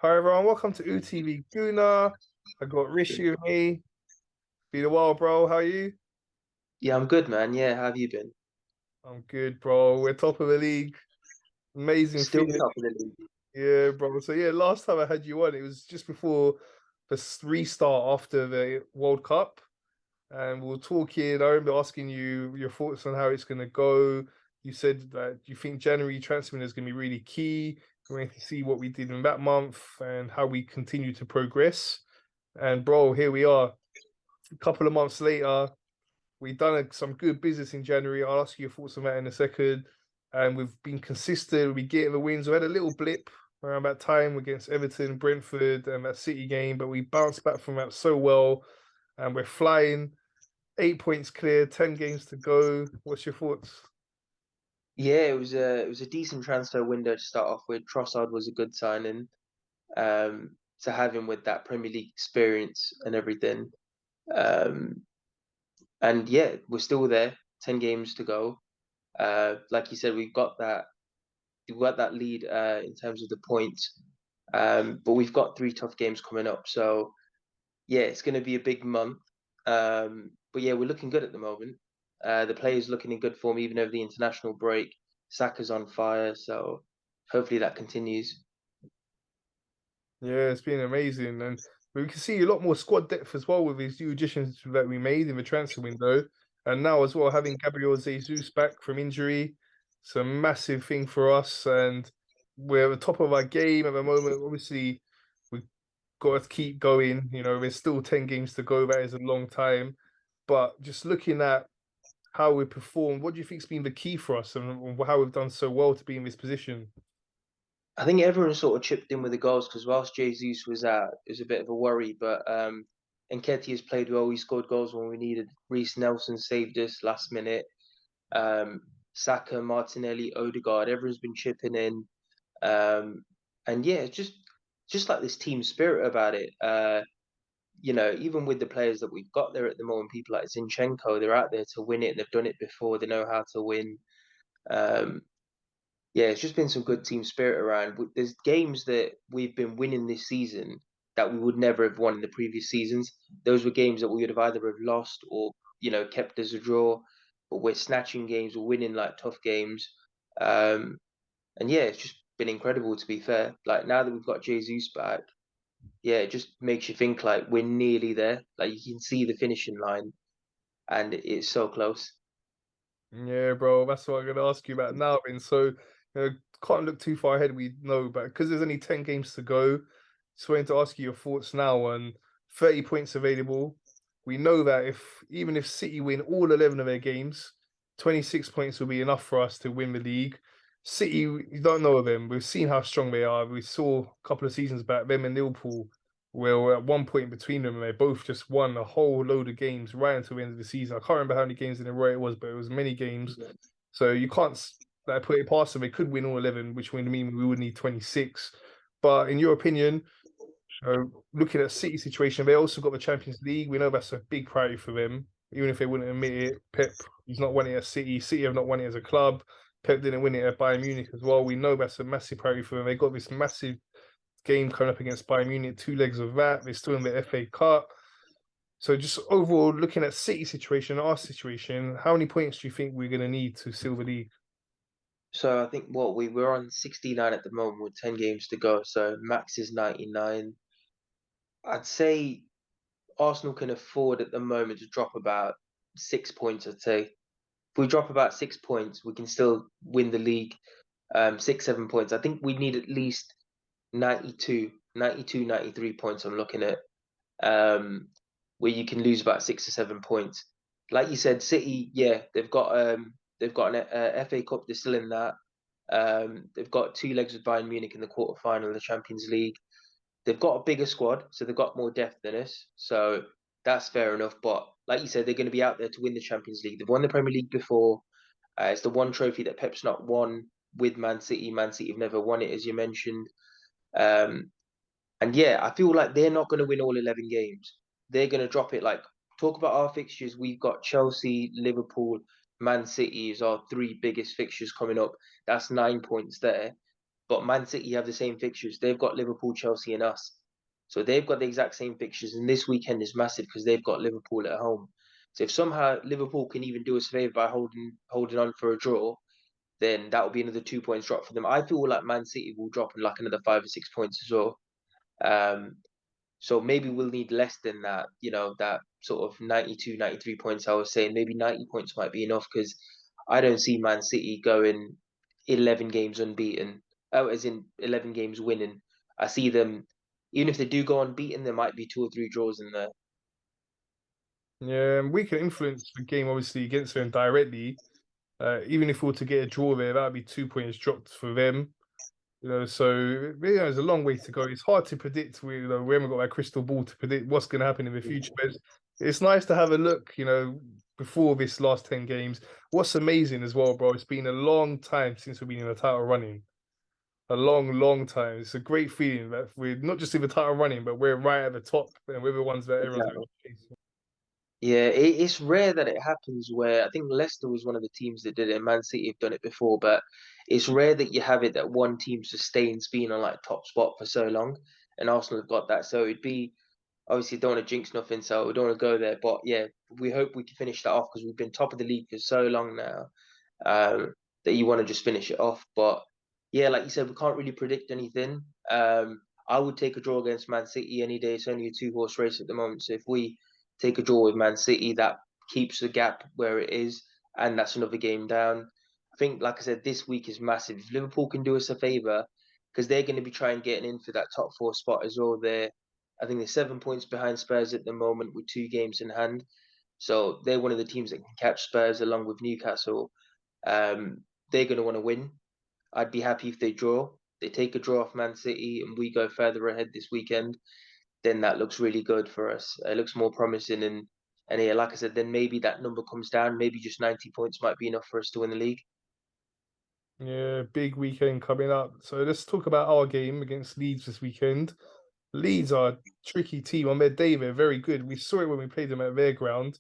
Hi everyone, welcome to UTV Guna. I got Rishi with me. Been a while, bro. How are you? Yeah, I'm good, man. Yeah, how have you been? I'm good, bro. We're top of the league. Amazing Still feeling. top of the league. Yeah, bro. So yeah, last time I had you on, it was just before the restart after the World Cup, and we were talking. I remember asking you your thoughts on how it's going to go. You said that you think January transfer window is going to be really key. We're going to see what we did in that month and how we continue to progress. And bro, here we are. A couple of months later, we've done some good business in January. I'll ask you your thoughts on that in a second. And we've been consistent. We get the wins. We had a little blip around that time against Everton, Brentford, and that City game, but we bounced back from that so well. And we're flying. 8 points clear, 10 games to go. What's your thoughts? Yeah, it was a decent transfer window to start off with. Trossard was a good signing. To have him with that Premier League experience and everything. Um, and yeah, we're still there. 10 games to go. Like you said, we've got that lead in terms of the points. But we've got three tough games coming up. So yeah, it's going to be a big month. But yeah, we're looking good at the moment. The players looking in good form even over the international break. Saka's on fire, so hopefully that continues. Yeah, it's been amazing. And we can see a lot more squad depth as well with these new additions that we made in the transfer window. And now as well, having Gabriel Jesus back from injury, it's a massive thing for us. And we're at the top of our game at the moment. Obviously, we've got to keep going. There's still 10 games to go. That is a long time. But just looking at how we performed, what do you think's been the key for us and how we've done so well to be in this position? I think everyone sort of chipped in with the goals because whilst Jesus was out, it was a bit of a worry. But Nketiah has played well. He scored goals when we needed. Reece Nelson saved us last minute. Um, Saka, Martinelli, Odegaard, everyone's been chipping in. And yeah, it's just like this team spirit about it. Even with the players that we've got there at the moment, people like Zinchenko, they're out there to win it. They've done it before. They know how to win. Um, yeah, it's just been some good team spirit around. There's games that we've been winning this season that we would never have won in the previous seasons. Those were games that we would have either have lost or kept as a draw. But we're snatching games, we're winning like tough games. Um, and yeah, it's just been incredible to be fair. Like now that we've got Jesus back, yeah, it just makes you think like we're nearly there. Like you can see the finishing line, and it's so close. Yeah, bro, that's what I'm gonna ask you about now. And so, can't look too far ahead. We know, but because there's only 10 games to go, just wanted to ask you your thoughts now on 30 points available. We know that if even if City win all 11 of their games, 26 points will be enough for us to win the league. City, we don't know them. We've seen how strong they are. We saw a couple of seasons back them and Liverpool were at one point between them, and they both just won a whole load of games right until the end of the season. I can't remember how many games in a row it was, but it was many games. So you can't like put it past them. They could win all 11, which would mean we would need 26. But in your opinion, looking at City situation, they also got the Champions League. We know that's a big priority for them, even if they wouldn't admit it. Pep, he's not won it at City. City have not won it as a club. Pep didn't win it at Bayern Munich as well. We know that's a massive priority for them. They got this massive game coming up against Bayern Munich, two legs of that. They're still in the FA Cup. So just overall, looking at City situation, our situation, how many points do you think we're going to need to seal the league? So I think what we're on 69 at the moment with 10 games to go. So max is 99. I'd say Arsenal can afford at the moment to drop about 6 points, I'd say. If we drop about 6 points, we can still win the league. 6, 7 points. I think we need at least 93 points I'm looking at. Um, where you can lose about 6 or 7 points. Like you said, City, yeah, they've got an FA Cup. They're still in that. They've got two legs with Bayern Munich in the quarter final of the Champions League. They've got a bigger squad, so they've got more depth than us. So that's fair enough. But like you said, they're going to be out there to win the Champions League. They've won the Premier League before. It's the one trophy that Pep's not won with Man City. Man City have never won it, as you mentioned. Um, and yeah, I feel like they're not going to win all 11 games. They're going to drop it. Like, talk about our fixtures. We've got Chelsea, Liverpool, Man City is our three biggest fixtures coming up. That's 9 points there. But Man City have the same fixtures. They've got Liverpool, Chelsea, and us. So they've got the exact same fixtures, and this weekend is massive because they've got Liverpool at home. So if somehow Liverpool can even do us a favour by holding on for a draw, then that will be another 2 points drop for them. I feel like Man City will drop in like another 5 or 6 points as well. Um, so maybe we'll need less than that, that sort of 92, 93 points I was saying. Maybe 90 points might be enough because I don't see Man City going 11 games unbeaten, as in 11 games winning. I see them, even if they do go unbeaten, there might be 2 or 3 draws in there. Yeah, and we can influence the game obviously against them directly. Even if we were to get a draw there, that would be 2 points dropped for them. So there's a long way to go. It's hard to predict. We haven't got that crystal ball to predict what's going to happen in the future. But it's nice to have a look, before this last 10 games. What's amazing as well, bro? It's been a long time since we've been in the title running. A long, long time. It's a great feeling that we're not just in the title running, but we're right at the top, and we're the ones that everyone's going Exactly. to chase. Yeah, it's rare that it happens where I think Leicester was one of the teams that did it, and Man City have done it before, but it's rare that you have it that one team sustains being on like top spot for so long, and Arsenal have got that. So it'd be obviously don't want to jinx nothing, so we don't want to go there. But yeah, we hope we can finish that off because we've been top of the league for so long now, that you want to just finish it off. But yeah, like you said, we can't really predict anything. I would take a draw against Man City any day. It's only a two-horse race at the moment. So if we take a draw with Man City, that keeps the gap where it is, and that's another game down. I think, like I said, this week is massive. If Liverpool can do us a favour, because they're going to be trying getting in for that top four spot as well. I think they're 7 points behind Spurs at the moment with 2 games in hand. So they're one of the teams that can catch Spurs along with Newcastle. They're going to want to win. I'd be happy if they draw. They take a draw off Man City and we go further ahead this weekend. Then that looks really good for us. It looks more promising, and yeah, like I said, then maybe that number comes down. Maybe just 90 points might be enough for us to win the league. Yeah, big weekend coming up. So let's talk about our game against Leeds this weekend. Leeds are a tricky team on their day. They're very good. We saw it when we played them at their ground.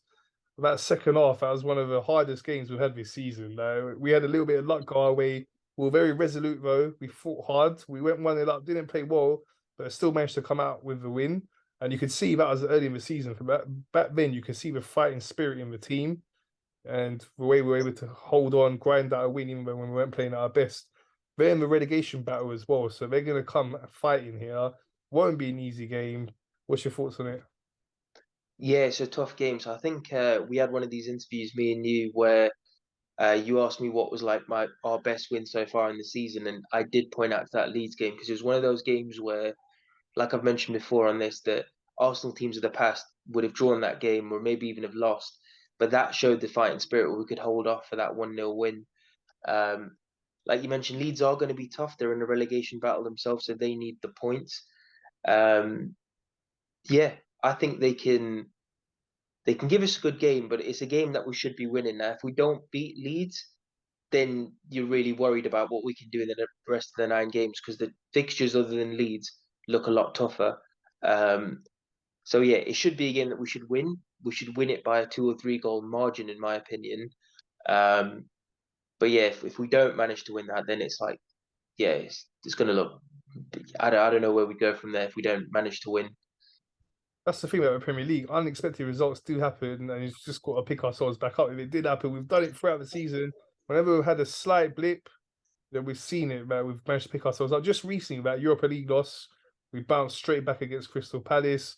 That second half, that was one of the hardest games we've had this season. We had a little bit of luck go our way. We were very resolute though. We fought hard. We went 1-0 up, didn't play well, but still managed to come out with the win. And you could see that was early in the season. From back then, you could see the fighting spirit in the team and the way we were able to hold on, grind out a win even when we weren't playing at our best. They're in the relegation battle as well, so they're going to come fighting here. Won't be an easy game. What's your thoughts on it? Yeah, it's a tough game. So I think we had one of these interviews, me and you, where you asked me what was like our best win so far in the season, and I did point out to that Leeds game because it was one of those games where, like I've mentioned before on this, that Arsenal teams of the past would have drawn that game or maybe even have lost, but that showed the fighting spirit where we could hold off for that 1-0 win. Um, like you mentioned, Leeds are going to be tough. They're in a relegation battle themselves, so they need the points. Um, yeah, I think they can give us a good game, but it's a game that we should be winning. Now, if we don't beat Leeds, then you're really worried about what we can do in the rest of the 9 games because the fixtures other than Leeds look a lot tougher. Um, so yeah, it should be a game that we should win. We should win it by a 2 or 3 goal margin, in my opinion. Um, but yeah, if we don't manage to win that, then it's like, yeah, it's going to look. I don't know where we go from there if we don't manage to win. That's the thing about the Premier League. Unexpected results do happen, and it's just got to pick ourselves back up. If it did happen, we've done it throughout the season. Whenever we've had a slight blip, then we've seen it, but we've managed to pick ourselves up. Just recently, that Europa League loss, we bounced straight back against Crystal Palace.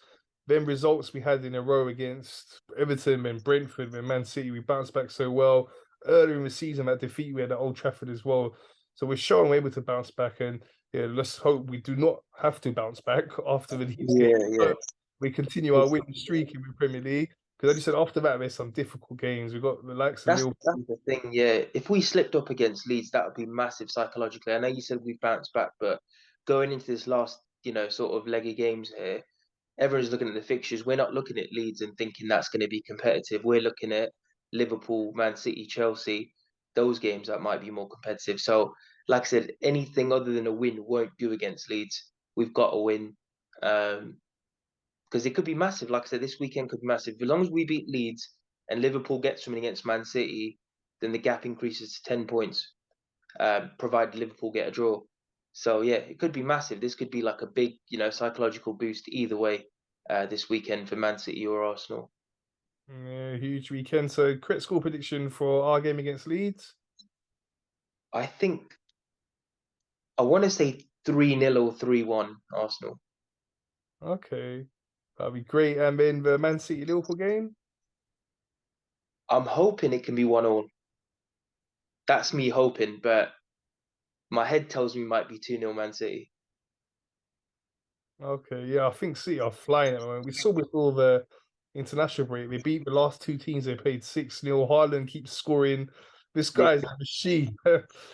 Then results we had in a row against Everton and Brentford and Man City, we bounced back so well. Earlier in the season, that defeat we had at Old Trafford as well. So we're showing we're able to bounce back, and yeah, let's hope we do not have to bounce back after the Leeds game. Yeah, yeah. We continue our winning streak in the Premier League. Because I just said after that, there's some difficult games. We've got the likes of That's Liverpool. the thing, yeah. If we slipped up against Leeds, that would be massive psychologically. I know you said we bounced back, but going into this last, sort of leg of games here, everyone's looking at the fixtures. We're not looking at Leeds and thinking that's going to be competitive. We're looking at Liverpool, Man City, Chelsea, those games that might be more competitive. So, like I said, anything other than a win won't do against Leeds. We've got to win. Because it could be massive. Like I said, this weekend could be massive. As long as we beat Leeds and Liverpool gets something against Man City, then the gap increases to 10 points, provided Liverpool get a draw. So yeah, it could be massive. This could be like a big, psychological boost either way this weekend for Man City or Arsenal. Yeah, huge weekend. So, crit score prediction for our game against Leeds. I think I want to say 3-0 or 3-1 Arsenal. Okay, that'd be great. And then the Man City Liverpool game. I'm hoping it can be 1-1. That's me hoping, but my head tells me it might be 2-0 Man City. Okay, yeah, I think City are flying at the moment. We saw before the international break, they beat the last two teams they played 6-0. Haaland keeps scoring. This guy's a machine.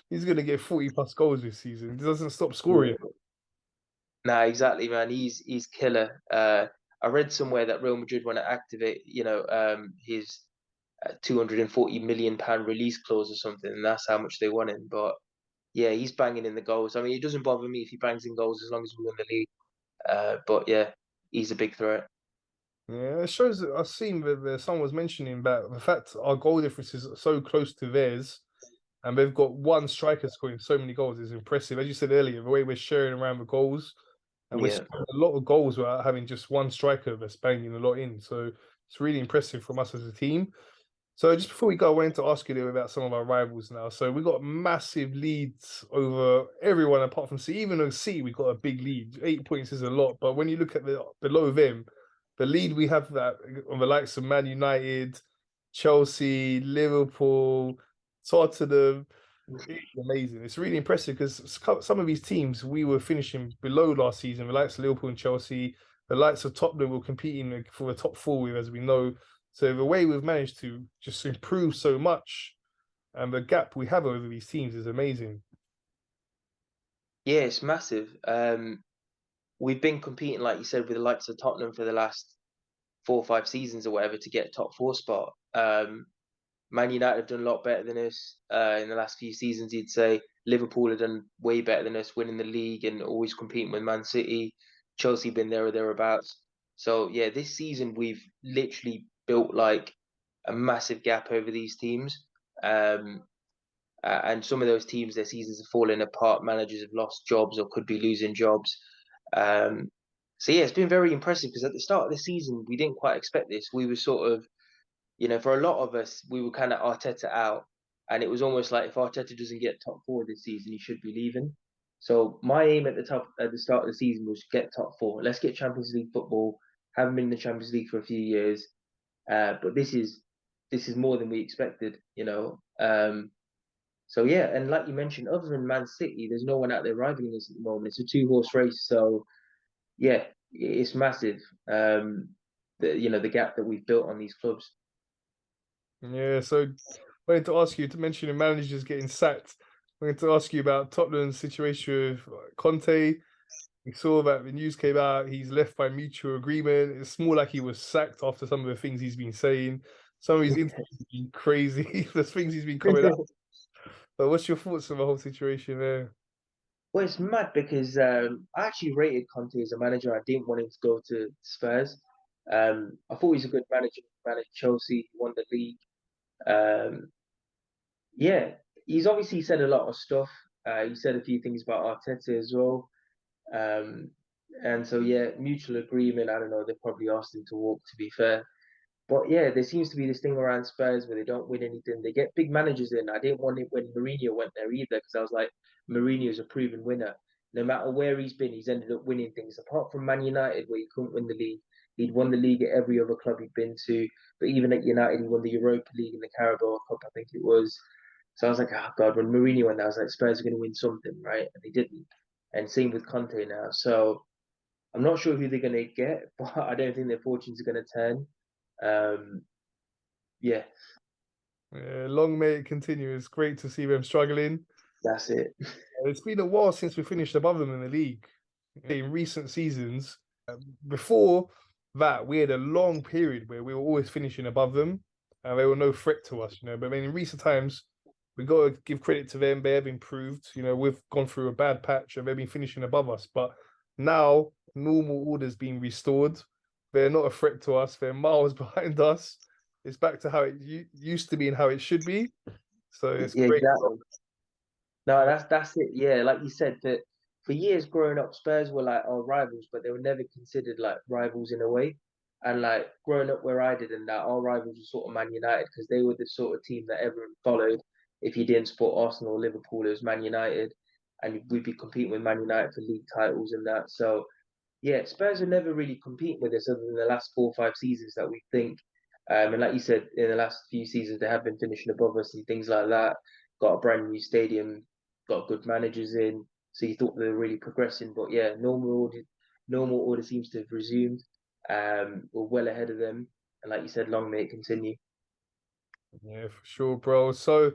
He's gonna get 40 plus goals this season. He doesn't stop scoring. Yeah. Nah, exactly, man. He's killer. I read somewhere that Real Madrid want to activate, his 240 million pound release clause or something, and that's how much they want him. But yeah, he's banging in the goals. I mean, it doesn't bother me if he bangs in goals as long as we win the league. But yeah, he's a big threat. Yeah, it shows that I've seen that someone was mentioning that the fact our goal difference is so close to theirs, and they've got one striker scoring so many goals is impressive. As you said earlier, the way we're sharing around the goals, and we're Yeah. scoring a lot of goals without having just one striker that's banging a lot in. So it's really impressive from us as a team. So just before we go, I wanted to ask you a little about some of our rivals now. So we got massive leads over everyone apart from City. Even though City, we got a big lead. 8 points is a lot, but when you look at the below them, the lead we have that on the likes of Man United, Chelsea, Liverpool, Tottenham, it's amazing. It's really impressive because some of these teams we were finishing below last season. The likes of Liverpool and Chelsea, the likes of Tottenham were competing for the top four with, as we know. So the way we've managed to just improve so much and the gap we have over these teams is amazing. Yeah, it's massive. We've been competing, like you said, with the likes of Tottenham for the last 4 or 5 seasons or whatever to get a top four spot. Man United have done a lot better than us in the last few seasons. You'd say Liverpool have done way better than us, winning the league and always competing with Man City. Chelsea been there or thereabouts. So yeah, this season we've literally built like a massive gap over these teams. Um, and some of those teams, their seasons are falling apart. Managers have lost jobs or could be losing jobs. Um, so yeah, it's been very impressive because at the start of the season we didn't quite expect this. We were sort of, for a lot of us, we were kind of Arteta out, and it was almost like if Arteta doesn't get top four this season, he should be leaving. So my aim at the start of the season was get top four. Let's get Champions League football. Haven't been in the Champions League for a few years, but this is more than we expected. So yeah, and like you mentioned, other than Man City, there's no one out there rivaling us at the moment. It's a two-horse race, so yeah, it's massive. The gap that we've built on these clubs. Yeah, so I wanted to ask you to mention the managers getting sacked. I wanted to ask you about Tottenham's situation with Conte. We saw that the news came out, he's left by mutual agreement. It's more like he was sacked after some of the things he's been saying. Some of his interviews have been crazy, the things he's been coming out. But what's your thoughts on the whole situation there? Well, it's mad because I actually rated Conte as a manager. I didn't want him to go to Spurs. I thought he's a good manager. He managed Chelsea, he won the league. Um, yeah, he's obviously said a lot of stuff. He said a few things about Arteta as well. Um, and so, yeah, mutual agreement. I don't know. They probably asked him to walk, to be fair. But yeah, there seems to be this thing around Spurs where they don't win anything. They get big managers in. I didn't want it when Mourinho went there either because I was like, Mourinho's a proven winner. No matter where he's been, he's ended up winning things. Apart from Man United, where he couldn't win the league, he'd won the league at every other club he'd been to. But even at United, he won the Europa League and the Carabao Cup, I think it was. So I was like, oh God, when Mourinho went there, I was like, Spurs are going to win something, right? And they didn't. And same with Conte now. So I'm not sure who they're going to get, but I don't think their fortunes are going to turn. Um, yeah, Yeah, long may it continue. It's great to see them struggling. that's it. It's been a while since we finished above them in the league. In recent seasons, before that, we had a long period where we were always finishing above them, and they were no threat to us. But then in recent times, we got to give credit to them. They have improved. We've gone through a bad patch, and they've been finishing above us. But now, normal order's being restored. They're not a threat to us. They're miles behind us. It's back to how it used to be and how it should be. So it's Yeah, great. exactly. No, that's it. Yeah, like you said, that for years growing up, Spurs were like our rivals, but they were never considered like rivals in a way. And like growing up where I did, and that our rivals were sort of Man United because they were the sort of team that everyone followed. If you didn't support Arsenal or Liverpool, it was Man United, and we'd be competing with Man United for league titles and that. So yeah, Spurs are never really competing with us other than the last 4 or 5 seasons that we think. And like you said, in the last few seasons, they have been finishing above us and things like that. Got a brand new stadium, got good managers in. So you thought they were really progressing. But yeah, normal order seems to have resumed. We're well ahead of them. And like you said, long may it continue. Yeah, for sure, bro. So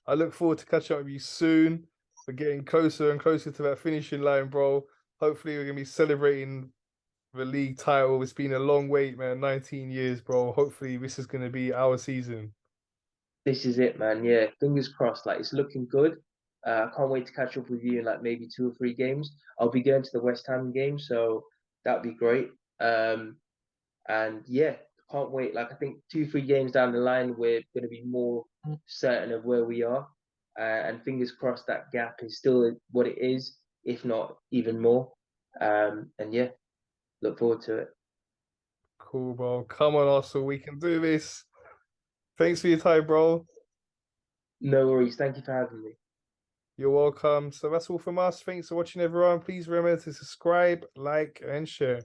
I look forward to catching up with you soon. We're getting closer and closer to that finishing line, bro. Hopefully, we're gonna be celebrating the league title. It's been a long wait, man. 19 years, bro. Hopefully, this is gonna be our season. This is it, man. Yeah, fingers crossed. Like it's looking good. I can't wait to catch up with you in like maybe 2 or 3 games. I'll be going to the West Ham game, so that'd be great. And yeah, can't wait. Like I think 2, 3 games down the line, we're going to be more certain of where we are. And fingers crossed that gap is still what it is, if not even more. And yeah, look forward to it. Cool, bro. Come on, Arsenal. We can do this. Thanks for your time, bro. No worries. Thank you for having me. You're welcome. So that's all from us. Thanks for watching, everyone. Please remember to subscribe, like, and share.